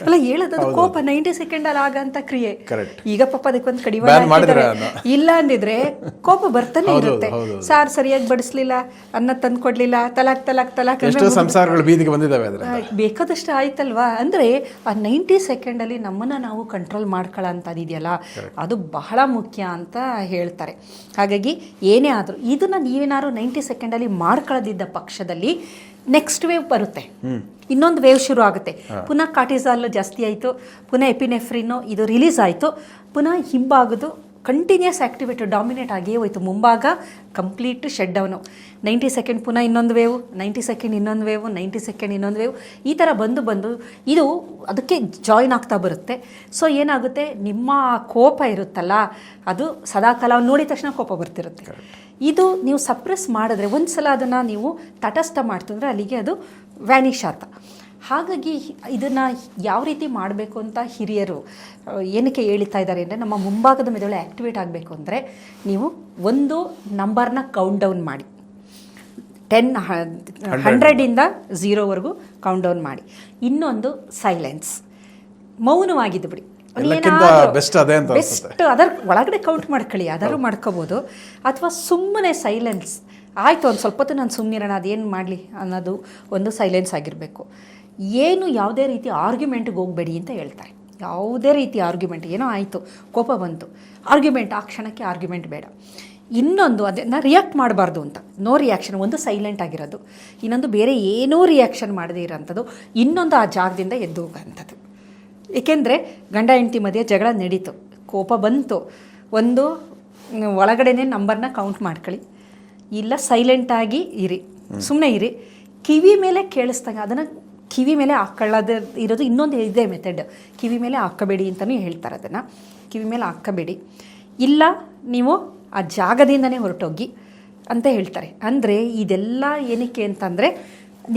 ಅಲ್ಲ. ಹೇಳೋದು ಕೋಪ 90 ಸೆಕೆಂಡಲ್ಲಿ ಆಗಂತ ಕ್ರಿಯೆ. ಈಗ ಪಾಪ ಅದಕ್ಕೊಂದು ಕಡಿಮೆ ಇಲ್ಲ ಅಂದಿದ್ರೆ ಕೋಪ ಬರ್ತಾನೆ ಇರುತ್ತೆ. ಸಾರ್ ಸರಿಯಾಗಿ ಬಡಿಸ್ಲಿಲ್ಲ, ಅನ್ನ ತಂದು ಕೊಡ್ಲಿಲ್ಲ, ತಲಾಕ್
ಸಂಸಾರಗಳು ಬೀದಿಗೆ ಬಂದಿದ್ದಾವೆ.
ಬೇಕಾದಷ್ಟು ಆಯ್ತಲ್ವಾ. ಅಂದರೆ ಆ 90 ಸೆಕೆಂಡಲ್ಲಿ ನಮ್ಮನ್ನು ನಾವು ಕಂಟ್ರೋಲ್ ಮಾಡ್ಕೊಳ್ಳೋಂಥದ್ದಿದೆಯಲ್ಲ, ಅದು ಬಹಳ ಮುಖ್ಯ ಅಂತ ಹೇಳ್ತಾರೆ. ಹಾಗಾಗಿ ಏನೇ ಆದರೂ ಇದನ್ನು ನೀವೇನಾದ್ರು 90 ಸೆಕೆಂಡಲ್ಲಿ ಮಾಡ್ಕೊಳ್ಳೋದಿದ್ದ ಪಕ್ಷದಲ್ಲಿ ನೆಕ್ಸ್ಟ್ ವೇವ್ ಬರುತ್ತೆ, ಇನ್ನೊಂದು ವೇವ್ ಶುರು ಆಗುತ್ತೆ. ಪುನಃ ಕಾರ್ಟಿಸಾಲ್ ಜಾಸ್ತಿ ಆಯಿತು, ಪುನಃ ಎಪಿನೆಫ್ರಿನು ಇದು ರಿಲೀಸ್ ಆಯಿತು, ಪುನಃ ಹಿಂಭಾಗದು ಕಂಟಿನ್ಯೂಸ್ ಆ್ಯಕ್ಟಿವೇಟ್ ಡಾಮಿನೇಟ್ ಆಗೇ ಹೋಯ್ತು, ಮುಂಭಾಗ ಕಂಪ್ಲೀಟ್ ಶಟ್ ಡೌನು. 90 ಸೆಕೆಂಡ್ ಪುನಃ ಇನ್ನೊಂದು ವೇವ್, 90 ಸೆಕೆಂಡ್ ಇನ್ನೊಂದು ವೇವ್, 90 ಸೆಕೆಂಡ್ ಇನ್ನೊಂದು ವೇವ್, ಈ ಥರ ಬಂದು ಇದು ಅದಕ್ಕೆ ಜಾಯಿನ್ ಆಗ್ತಾ ಬರುತ್ತೆ. ಸೊ ಏನಾಗುತ್ತೆ, ನಿಮ್ಮ ಕೋಪ ಇರುತ್ತಲ್ಲ ಅದು ಸದಾಕಾಲ ನೋಡಿದ ತಕ್ಷಣ ಕೋಪ ಬರ್ತಿರುತ್ತೆ. ಇದು ನೀವು ಸಪ್ರೆಸ್ ಮಾಡಿದ್ರೆ ಒಂದು ಸಲ ಅದನ್ನು ನೀವು ತಟಸ್ಥ ಮಾಡ್ತಂದ್ರೆ ಅಲ್ಲಿಗೆ ಅದು ವ್ಯಾನಿಷ್ ಆತ. ಹಾಗಾಗಿ ಇದನ್ನು ಯಾವ ರೀತಿ ಮಾಡಬೇಕು ಅಂತ ಹಿರಿಯರು ಏನಕ್ಕೆ ಹೇಳ್ತಾ ಇದ್ದಾರೆ ಅಂದರೆ, ನಮ್ಮ ಮುಂಭಾಗದ ಮೆದುಳು ಆ್ಯಕ್ಟಿವೇಟ್ ಆಗಬೇಕು ಅಂದರೆ ನೀವು ಒಂದು ನಂಬರ್ನ ಕೌಂಟ್ ಡೌನ್ ಮಾಡಿ, 100ರಿಂದ 0ವರೆಗೂ ಕೌಂಟ್ ಡೌನ್ ಮಾಡಿ. ಇನ್ನೊಂದು ಸೈಲೆನ್ಸ್, ಮೌನವಾಗಿದ್ದು ಬಿಡಿ. ಬೆಸ್ಟ್ ಅದರ ಒಳಗಡೆ ಕೌಂಟ್ ಮಾಡ್ಕೊಳ್ಳಿ, ಅದಾರು ಮಾಡ್ಕೋಬೋದು. ಅಥವಾ ಸುಮ್ಮನೆ ಸೈಲೆನ್ಸ್, ಆಯಿತು ಒಂದು ಸ್ವಲ್ಪ ಹೊತ್ತು ನಾನು ಸುಮ್ಮನಿರೋಣ, ಅದೇನು ಮಾಡಲಿ ಅನ್ನೋದು ಒಂದು ಸೈಲೆನ್ಸ್ ಆಗಿರಬೇಕು. ಏನು ಯಾವುದೇ ರೀತಿ ಆರ್ಗ್ಯುಮೆಂಟ್ಗೆ ಹೋಗಬೇಡಿ ಅಂತ ಹೇಳ್ತಾರೆ. ಯಾವುದೇ ರೀತಿ ಆರ್ಗ್ಯುಮೆಂಟ್, ಏನೋ ಆಯಿತು ಕೋಪ ಬಂತು, ಆರ್ಗ್ಯುಮೆಂಟ್, ಆ ಕ್ಷಣಕ್ಕೆ ಆರ್ಗ್ಯುಮೆಂಟ್ ಬೇಡ. ಇನ್ನೊಂದು ಅದನ್ನು ರಿಯಾಕ್ಟ್ ಮಾಡಬಾರ್ದು ಅಂತ, ನೋ ರಿಯಾಕ್ಷನ್, ಒಂದು ಸೈಲೆಂಟ್ ಆಗಿರೋದು, ಇನ್ನೊಂದು ಬೇರೆ ಏನೂ ರಿಯಾಕ್ಷನ್ ಮಾಡದೇ ಇರೋಂಥದ್ದು, ಇನ್ನೊಂದು ಆ ಜಾಗದಿಂದ ಎದ್ದು ಹೋಗೋಂಥದ್ದು. ಏಕೆಂದರೆ ಗಂಡ ಹೆಂಡತಿ ಮಧ್ಯೆ ಜಗಳ ನಡೀತು, ಕೋಪ ಬಂತು, ಒಂದು ಒಳಗಡೆನೇ ನಂಬರ್ನ ಕೌಂಟ್ ಮಾಡ್ಕೊಳ್ಳಿ, ಇಲ್ಲ ಸೈಲೆಂಟಾಗಿ ಇರಿ, ಸುಮ್ಮನೆ ಇರಿ. ಕಿವಿ ಮೇಲೆ ಕೇಳಿಸ್ದಾಗ ಅದನ್ನು ಕಿವಿ ಮೇಲೆ ಹಾಕೊಳ್ಳೋದು ಇರೋದು ಇನ್ನೊಂದು ಇದೆ ಮೆಥಡ್. ಕಿವಿ ಮೇಲೆ ಹಾಕಬೇಡಿ ಅಂತಲೂ ಹೇಳ್ತಾರೆ, ಅದನ್ನು ಕಿವಿ ಮೇಲೆ ಹಾಕಬೇಡಿ, ಇಲ್ಲ ನೀವು ಆ ಜಾಗದಿಂದನೇ ಹೊರಟೋಗಿ ಅಂತ ಹೇಳ್ತಾರೆ. ಅಂದರೆ ಇದೆಲ್ಲ ಏನಕ್ಕೆ ಅಂತಂದರೆ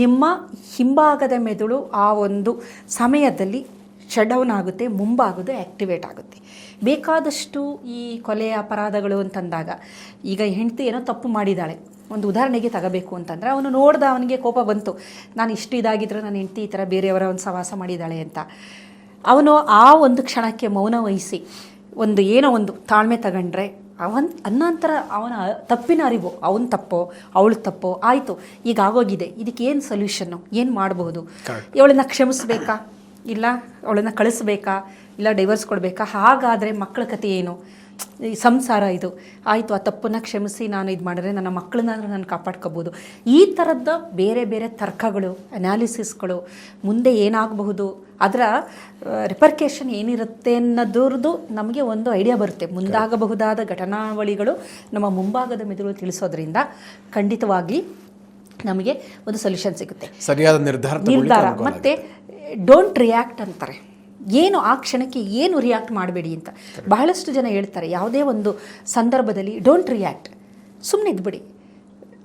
ನಿಮ್ಮ ಹಿಂಭಾಗದ ಮೆದುಳು ಆ ಒಂದು ಸಮಯದಲ್ಲಿ ಶಟ್ ಡೌನ್ ಆಗುತ್ತೆ, ಮುಂಭಾಗದು ಆ್ಯಕ್ಟಿವೇಟ್ ಆಗುತ್ತೆ. ಬೇಕಾದಷ್ಟು ಈ ಕೊಲೆ ಅಪರಾಧಗಳು ಅಂತಂದಾಗ, ಈಗ ಹೆಂಡತಿ ಏನೋ ತಪ್ಪು ಮಾಡಿದ್ದಾಳೆ, ಒಂದು ಉದಾಹರಣೆಗೆ ತಗೋಬೇಕು ಅಂತಂದರೆ, ಅವನು ನೋಡ್ದ, ಅವನಿಗೆ ಕೋಪ ಬಂತು, ನಾನು ಇಷ್ಟು ಇದಾಗಿದ್ದರೂ ನನ್ನ ಹೆಂಡತಿ ಈ ಥರ ಬೇರೆಯವರ ಒಂದು ಸಹವಾಸ ಮಾಡಿದ್ದಾಳೆ ಅಂತ. ಅವನು ಆ ಒಂದು ಕ್ಷಣಕ್ಕೆ ಮೌನ ವಹಿಸಿ ಒಂದು ಏನೋ ಒಂದು ತಾಳ್ಮೆ ತಗೊಂಡ್ರೆ ಅನ್ನಂತರ ಅವನ ತಪ್ಪಿನ ಅರಿವು, ಅವನ ತಪ್ಪೋ ಅವಳ ತಪ್ಪೋ ಆಯಿತು, ಈಗ ಆಗೋಗಿದೆ, ಇದಕ್ಕೆ ಏನು ಸೊಲ್ಯೂಷನ್ನು, ಏನು ಮಾಡಬಹುದು, ಇವಳನ್ನ ಕ್ಷಮಿಸ್ಬೇಕಾ, ಇಲ್ಲ ಅವಳನ್ನು ಕಳಿಸ್ಬೇಕಾ, ಇಲ್ಲ ಡೈವರ್ಸ್ ಕೊಡಬೇಕಾ, ಹಾಗಾದರೆ ಮಕ್ಕಳ ಕಥೆ ಏನು, ಈ ಸಂಸಾರ ಇದು ಆಯಿತು, ಆ ತಪ್ಪನ್ನು ಕ್ಷಮಿಸಿ ನಾನು ಇದು ಮಾಡಿದ್ರೆ ನನ್ನ ಮಕ್ಕಳನ್ನಾದ್ರೂ ನಾನು ಕಾಪಾಡ್ಕೋಬೋದು. ಈ ಥರದ ಬೇರೆ ಬೇರೆ ತರ್ಕಗಳು, ಅನಾಲಿಸಿಸ್ಗಳು, ಮುಂದೆ ಏನಾಗಬಹುದು, ಅದರ ರಿಪರ್ಕೇಷನ್ ಏನಿರುತ್ತೆ ಅನ್ನೋದ್ರದ್ದು ನಮಗೆ ಒಂದು ಐಡಿಯಾ ಬರುತ್ತೆ. ಮುಂದಾಗಬಹುದಾದ ಘಟನಾವಳಿಗಳು ನಮ್ಮ ಮುಂಭಾಗದ ಮೆದುಳು ತಿಳಿಸೋದ್ರಿಂದ ಖಂಡಿತವಾಗಿ ನಮಗೆ ಒಂದು ಸೊಲ್ಯೂಷನ್ ಸಿಗುತ್ತೆ,
ಸರಿಯಾದ ನಿರ್ಧಾರ.
ಮತ್ತು ಡೋಂಟ್ ರಿಯಾಕ್ಟ್ ಅಂತಾರೆ, ಏನು ಆ ಕ್ಷಣಕ್ಕೆ ಏನು ರಿಯಾಕ್ಟ್ ಮಾಡಬೇಡಿ ಅಂತ ಬಹಳಷ್ಟು ಜನ ಹೇಳ್ತಾರೆ. ಯಾವುದೇ ಒಂದು ಸಂದರ್ಭದಲ್ಲಿ ಡೋಂಟ್ ರಿಯಾಕ್ಟ್, ಸುಮ್ಮನೆ ಇದ್ಬಿಡಿ.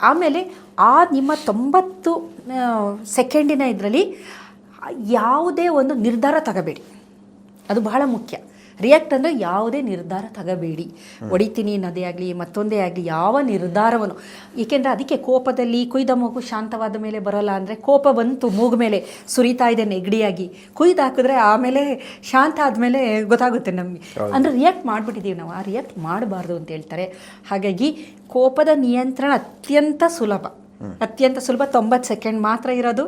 ಆಮೇಲೆ ಆ ನಿಮ್ಮ 90 ಸೆಕೆಂಡಿನ ಇದರಲ್ಲಿ ಯಾವುದೇ ಒಂದು ನಿರ್ಧಾರ ತಗೋಬೇಡಿ, ಅದು ಬಹಳ ಮುಖ್ಯ. ರಿಯಾಕ್ಟ್ ಅಂದರೆ ಯಾವುದೇ ನಿರ್ಧಾರ ತಗೋಬೇಡಿ, ಹೊಡಿತೀನಿ ಅನ್ನೋದೇ ಆಗಲಿ ಮತ್ತೊಂದೇ ಆಗಲಿ ಯಾವ ನಿರ್ಧಾರವನ್ನು. ಏಕೆಂದರೆ ಅದಕ್ಕೆ ಕೋಪದಲ್ಲಿ ಕುಯ್ದ ಮೂಗು ಶಾಂತವಾದ ಮೇಲೆ ಬರೋಲ್ಲ ಅಂದರೆ, ಕೋಪ ಬಂತು ಮೂಗು ಮೇಲೆ ಸುರಿತಾ ಇದೆ ನೆಗಡಿಯಾಗಿ, ಕುಯ್ದು ಹಾಕಿದ್ರೆ ಆಮೇಲೆ ಶಾಂತ ಆದಮೇಲೆ ಗೊತ್ತಾಗುತ್ತೆ ನಮಗೆ. ಅಂದರೆ ರಿಯಾಕ್ಟ್ ಮಾಡಿಬಿಟ್ಟಿದ್ದೀವಿ ನಾವು, ಆ ರಿಯಾಕ್ಟ್ ಮಾಡಬಾರ್ದು ಅಂತ ಹೇಳ್ತಾರೆ. ಹಾಗಾಗಿ ಕೋಪದ ನಿಯಂತ್ರಣ ಅತ್ಯಂತ ಸುಲಭ. 90 ಸೆಕೆಂಡ್ ಮಾತ್ರ ಇರೋದು.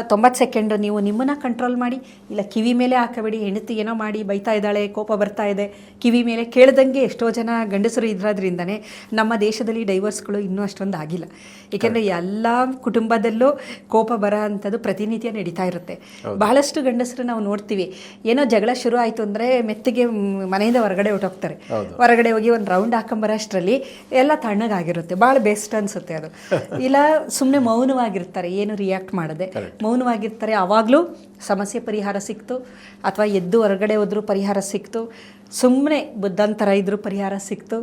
90 ಸೆಕೆಂಡು ನೀವು ನಿಮ್ಮನ್ನು ಕಂಟ್ರೋಲ್ ಮಾಡಿ, ಇಲ್ಲ ಕಿವಿ ಮೇಲೆ ಹಾಕಬೇಡಿ. ಹೆಂಡತಿ ಏನೋ ಮಾಡಿ ಬೈತಾ ಇದ್ದಾಳೆ, ಕೋಪ ಬರ್ತಾ ಇದೆ, ಕಿವಿ ಮೇಲೆ ಕೇಳ್ದಂಗೆ ಎಷ್ಟೋ ಜನ ಗಂಡಸರು ಇರೋದ್ರಿಂದನೇ ನಮ್ಮ ದೇಶದಲ್ಲಿ ಡೈವರ್ಸ್ಗಳು ಇನ್ನೂ ಅಷ್ಟೊಂದು ಆಗಿಲ್ಲ. ಏಕೆಂದರೆ ಎಲ್ಲ ಕುಟುಂಬದಲ್ಲೂ ಕೋಪ ಬರೋ ಅಂಥದ್ದು ಪ್ರತಿನಿತ್ಯ ನಡೀತಾ ಇರುತ್ತೆ. ಬಹಳಷ್ಟು ಗಂಡಸರು ನಾವು ನೋಡ್ತೀವಿ, ಏನೋ ಜಗಳ ಶುರು ಆಯಿತು ಅಂದರೆ ಮೆತ್ತಿಗೆ ಮನೆಯಿಂದ ಹೊರಗಡೆ ಹೊರಟೋಗ್ತಾರೆ. ಹೊರಗಡೆ ಹೋಗಿ ಒಂದು ರೌಂಡ್ ಹಾಕೊಂಬರೋಷ್ಟರಲ್ಲಿ ಎಲ್ಲ ತಣ್ಣಗಾಗಿರುತ್ತೆ, ಭಾಳ ಬೆಸ್ಟ್ ಅನಿಸುತ್ತೆ ಅದು. ಇಲ್ಲ ಸುಮ್ಮನೆ ಮೌನವಾಗಿರ್ತಾರೆ, ಏನು ರಿಯಾಕ್ಟ್ ಮಾಡದೆ ಮೌನವಾಗಿರ್ತಾರೆ. ಆವಾಗಲೂ ಸಮಸ್ಯೆ ಪರಿಹಾರ ಸಿಕ್ತು, ಅಥವಾ ಎದ್ದು ಹೊರಗಡೆ ಹೋದ್ರೂ ಪರಿಹಾರ ಸಿಕ್ತು, ಸುಮ್ಮನೆ ಬುದ್ಧಂತರ ಇದ್ರೂ ಪರಿಹಾರ ಸಿಕ್ತು,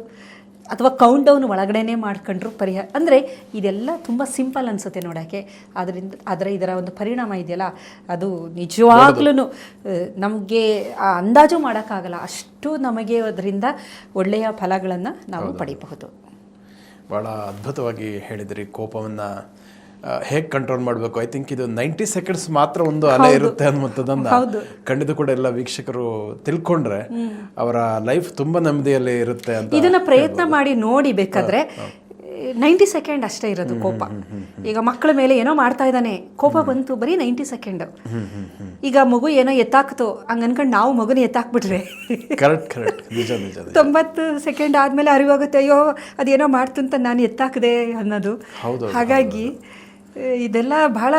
ಅಥವಾ ಕೌಂಟ್ ಡೌನ್ ಒಳಗಡೆನೇ ಮಾಡ್ಕೊಂಡ್ರು ಪರಿಹಾರ. ಅಂದರೆ ಇದೆಲ್ಲ ತುಂಬ ಸಿಂಪಲ್ ಅನಿಸುತ್ತೆ ನೋಡೋಕ್ಕೆ, ಆದರೆ ಇದರ ಒಂದು ಪರಿಣಾಮ ಇದೆಯಲ್ಲ, ಅದು ನಿಜವಾಗ್ಲೂ ನಮಗೆ ಅಂದಾಜು ಮಾಡೋಕ್ಕಾಗಲ್ಲ, ಅಷ್ಟು ನಮಗೆ ಅದರಿಂದ ಒಳ್ಳೆಯ ಫಲಗಳನ್ನು ನಾವು ಪಡಿಬಹುದು.
ಭಾಳ ಅದ್ಭುತವಾಗಿ ಹೇಳಿದ್ರಿ. ಕೋಪವನ್ನು ಹೇಗೆ ಕಂಟ್ರೋಲ್ ಮಾಡಬೇಕು. ಐ ಥಿಂಕ್ ಇದು 90 ಸೆಕೆಂಡ್ಸ್ ಮಾತ್ರ ಒಂದು ಅಲೆ ಇರುತ್ತೆ ಅನ್ನುವಂಥದ್ದನ್ನು ಖಂಡಿತ ಕೂಡ ಎಲ್ಲ ವೀಕ್ಷಕರು ತಿಳ್ಕೊಂಡ್ರೆ ಅವರ ಲೈಫ್ ತುಂಬ ನೆಮ್ಮದಿಯಲ್ಲಿ ಇರುತ್ತೆ ಅಂತ.
ಇದನ್ನ ಪ್ರಯತ್ನ ಮಾಡಿ ನೋಡಿ. ಬೇಕಾದ್ರೆ 90 ಸೆಕೆಂಡ್ ಅಷ್ಟೇ ಇರೋದು ಕೋಪ. ಈಗ ಮಕ್ಕಳ ಮೇಲೆ ಏನೋ ಮಾಡ್ತಾ ಇದ್ದಾನೆ, ಕೋಪ ಬಂತು, ಬರೀ 90 ಸೆಕೆಂಡ್. ಈಗ ಮಗು ಏನೋ ಎತ್ತಾಕ್ತು ಹಂಗ ಅನ್ಕೊಂಡು ನಾವು ಮಗುನ ಎತ್ತಾಕ್ಬಿಟ್ರೆ
ಕರೆಕ್ಟ್
90 ಸೆಕೆಂಡ್ ಆದ್ಮೇಲೆ ಅರಿವಾಗುತ್ತೆ, ಅಯ್ಯೋ ಅದೇನೋ ಮಾಡ್ತು ಅಂತ ನಾನು ಎತ್ತಾಕದೆ ಅನ್ನೋದು. ಹಾಗಾಗಿ ಇದೆಲ್ಲ ಬಹಳ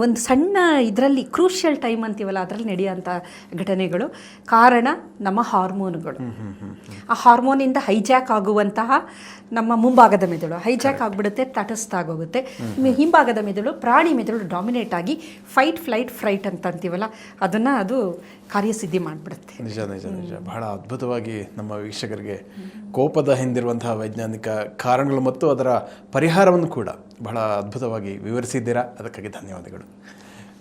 ಒಂದು ಸಣ್ಣ ಇದರಲ್ಲಿ ಕ್ರೂಷಿಯಲ್ ಟೈಮ್ ಅಂತೀವಲ್ಲ, ಅದರಲ್ಲಿ ನಡೆಯೋಂಥ ಘಟನೆಗಳು. ಕಾರಣ ನಮ್ಮ ಹಾರ್ಮೋನುಗಳು. ಆ ಹಾರ್ಮೋನಿಂದ ಹೈಜಾಕ್ ಆಗುವಂತಹ ನಮ್ಮ ಮುಂಭಾಗದ ಮೆದುಳು ಹೈಜಾಕ್ ಆಗಿಬಿಡುತ್ತೆ, ತಟಸ್ಥ ಆಗೋಗುತ್ತೆ. ಹಿಂಭಾಗದ ಮೆದುಳು, ಪ್ರಾಣಿ ಮೆದುಳು ಡಾಮಿನೇಟ್ ಆಗಿ ಫೈಟ್ ಫ್ಲೈಟ್ ಫ್ರೈಟ್ ಅಂತ ಅಂತೀವಲ್ಲ, ಅದನ್ನು ಅದು ಕಾರ್ಯಸಿದ್ಧಿ ಮಾಡಿಬಿಡುತ್ತೆ.
ನಿಜ. ಬಹಳ ಅದ್ಭುತವಾಗಿ ನಮ್ಮ ವೀಕ್ಷಕರಿಗೆ ಕೋಪದ ಹಿಂದಿರುವಂತಹ ವೈಜ್ಞಾನಿಕ ಕಾರಣಗಳು ಮತ್ತು ಅದರ ಪರಿಹಾರವನ್ನು ಕೂಡ ಬಹಳ ಅದ್ಭುತವಾಗಿ ವಿವರಿಸಿದ್ದೀರಾ. ಅದಕ್ಕಾಗಿ ಧನ್ಯವಾದಗಳು.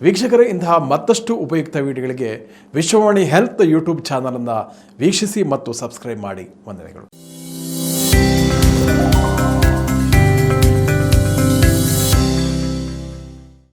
ವೀಕ್ಷಕರೇ, ಇಂತಹ ಮತ್ತಷ್ಟು ಉಪಯುಕ್ತ ವಿಡಿಯೋಗಳಿಗೆ ವಿಶ್ವವಾಣಿ ಹೆಲ್ತ್ ಯೂಟ್ಯೂಬ್ ಚಾನಲನ್ನು ವೀಕ್ಷಿಸಿ ಮತ್ತು ಸಬ್ಸ್ಕ್ರೈಬ್ ಮಾಡಿ. ವಂದನೆಗಳು.